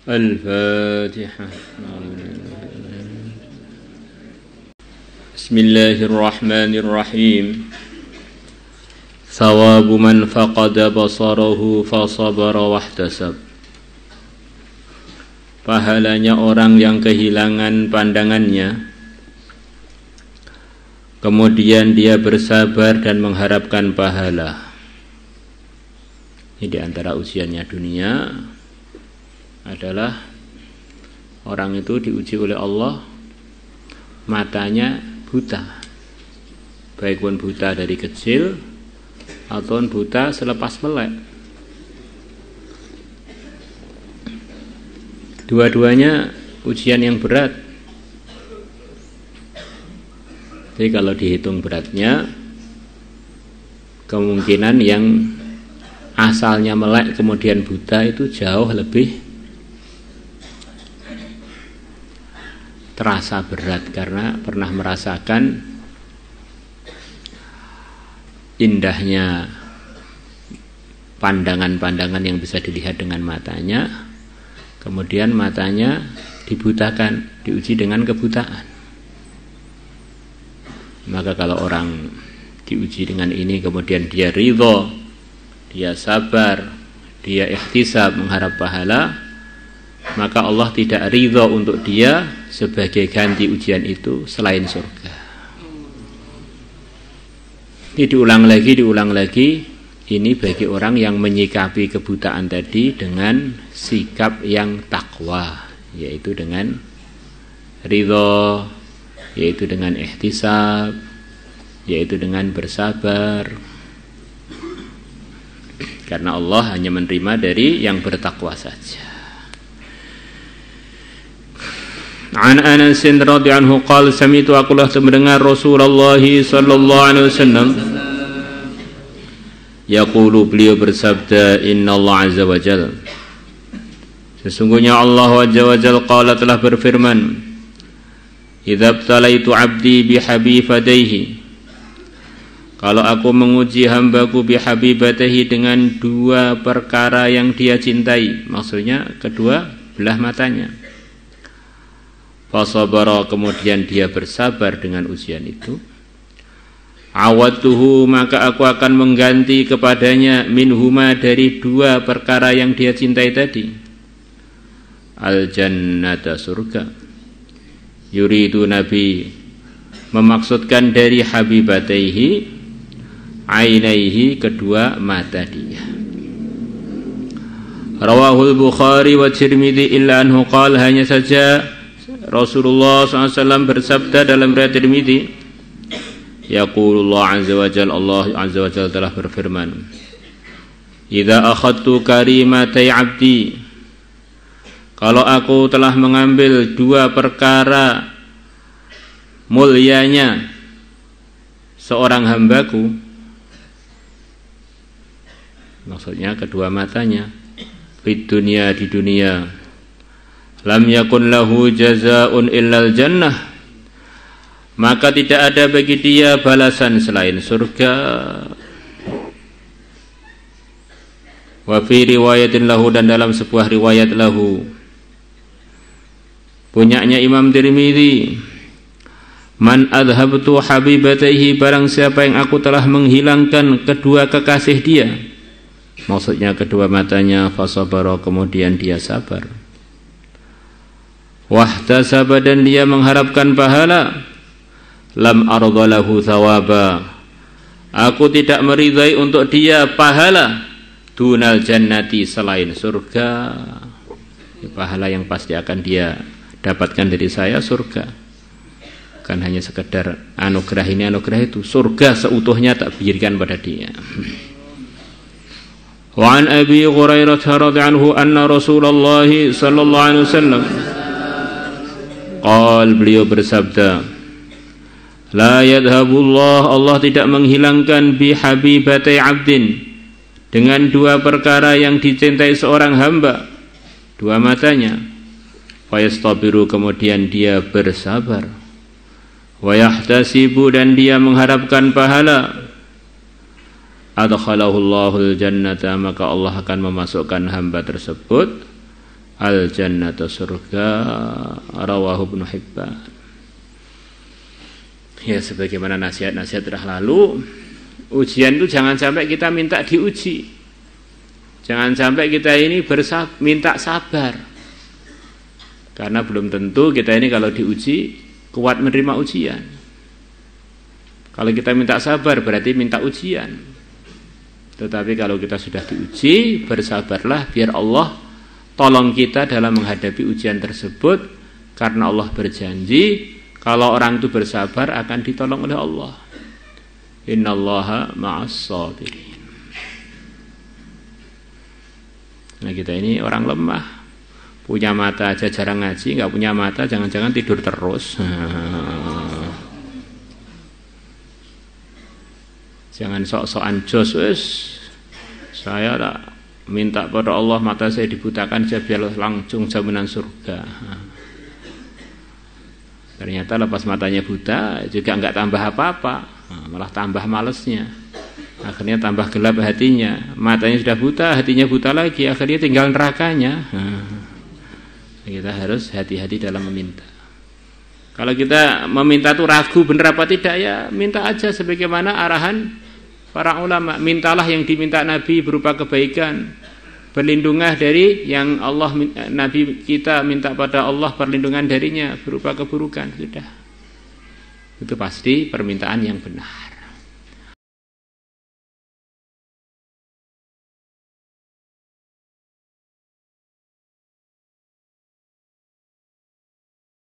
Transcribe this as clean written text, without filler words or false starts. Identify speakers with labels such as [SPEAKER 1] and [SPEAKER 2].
[SPEAKER 1] Al-Fatihah. Bismillahirrahmanirrahim. Thawabu man faqada basarahu fasabara wahtasab. Pahalanya orang yang kehilangan pandangannya, kemudian dia bersabar dan mengharapkan pahala. Ini di antara ujiannya dunia adalah orang itu diuji oleh Allah, matanya buta, baik pun buta dari kecil atau buta selepas melek. Dua-duanya ujian yang berat. Jadi kalau dihitung beratnya, kemungkinan yang asalnya melek kemudian buta itu jauh lebih terasa berat karena pernah merasakan indahnya pandangan-pandangan yang bisa dilihat dengan matanya, kemudian matanya dibutakan, diuji dengan kebutaan. Maka kalau orang diuji dengan ini kemudian dia ridho, dia sabar, dia ihtisab mengharap pahala, maka Allah tidak ridho untuk dia sebagai ganti ujian itu selain surga. Ini diulang lagi. Ini bagi orang yang menyikapi kebutaan tadi dengan sikap yang takwa, yaitu dengan ridho, yaitu dengan ihtisab, yaitu dengan bersabar. Karena Allah hanya menerima dari yang bertakwa saja. An Anas radhiyallahu anhu qala sami'tu, aku telah mendengar Rasulullah sallallahu alaihi wasallam yaqulu, beliau bersabda, innallaha azza wa jalla, sesungguhnya Allah azza wa jalla qala telah berfirman, idza btalaitu 'abdi bihabibatihi, kalau aku menguji hambaku bihabibatihi dengan dua perkara yang dia cintai, maksudnya kedua belah matanya, fasabara, kemudian dia bersabar dengan ujian itu, awadtuhu, maka aku akan mengganti kepadanya minhuma, dari dua perkara yang dia cintai tadi, al jannata, surga. Yuridu, Nabi memaksudkan dari habibataihi ainaihi, kedua mata dia. Rawahul Bukhari wa Tirmidzi illa anhu qala, hanya saja Rasulullah SAW bersabda dalam riwayat Tirmidzi, yaqulullah azza wa jalla, Allah azza wa jalla telah berfirman, idza akhadtu karimatai 'abdi, kalau aku telah mengambil dua perkara mulianya seorang hambaku, maksudnya kedua matanya, di dunia, lam yakun lahu jazaa'un illal jannah, maka tidak ada bagi dia balasan selain surga. Wa fi riwayatin lahu, dan dalam sebuah riwayat lahu punyanya Imam Tirmidzi, man adhabtu habibataihi, barang siapa yang aku telah menghilangkan kedua kekasih dia, maksudnya kedua matanya, fasabara, kemudian dia sabar, wahtasaba, dan dia mengharapkan pahala, lam ardalahu thawaba, aku tidak meridai untuk dia pahala, dunal jannati, selain surga. Pahala yang pasti akan dia dapatkan dari saya surga, kan hanya sekedar anugerah ini anugerah itu, surga seutuhnya tak berikan pada dia. Wa an Abi Hurairah radhiyallahu anhu anna Rasulullah sallallahu alaihi wasallam qal, beliau bersabda, la yadhabullah, Allah tidak menghilangkan bihabibatai 'abdin, dengan dua perkara yang dicintai seorang hamba, dua matanya, fayastabiru, kemudian dia bersabar, wa yahtasibu, dan dia mengharapkan pahala, adkhalahul Allahul jannata, maka Allah akan memasukkan hamba tersebut al jannata surga, rawahu Ibnu Hibban. Ya, sebagaimana nasihat-nasihat telah lalu, ujian itu jangan sampai kita minta diuji. Jangan sampai kita ini minta sabar. Karena belum tentu kita ini kalau diuji kuat menerima ujian. Kalau kita minta sabar berarti minta ujian. Tetapi kalau kita sudah diuji, bersabarlah biar Allah tolong kita dalam menghadapi ujian tersebut. Karena Allah berjanji kalau orang itu bersabar akan ditolong oleh Allah. Innallaha ma'as-sabirin. Nah, kita ini orang lemah. Punya mata aja jarang ngaji, enggak punya mata jangan-jangan tidur terus. Jangan sok-sokan jos wis. Saya tak minta pada Allah mata saya dibutakan saja biar langsung jaminan surga. Ternyata lepas matanya buta juga enggak tambah apa-apa, malah tambah malesnya. Akhirnya tambah gelap hatinya. Matanya sudah buta, hatinya buta lagi, akhirnya tinggal nerakanya. Kita harus hati-hati dalam meminta. Kalau kita meminta itu ragu benar apa tidak, ya minta aja sebagaimana arahan para ulama. Mintalah yang diminta Nabi berupa kebaikan. Berlindunglah dari yang Nabi kita minta pada Allah perlindungan darinya berupa keburukan. Sudah. Itu pasti permintaan yang benar.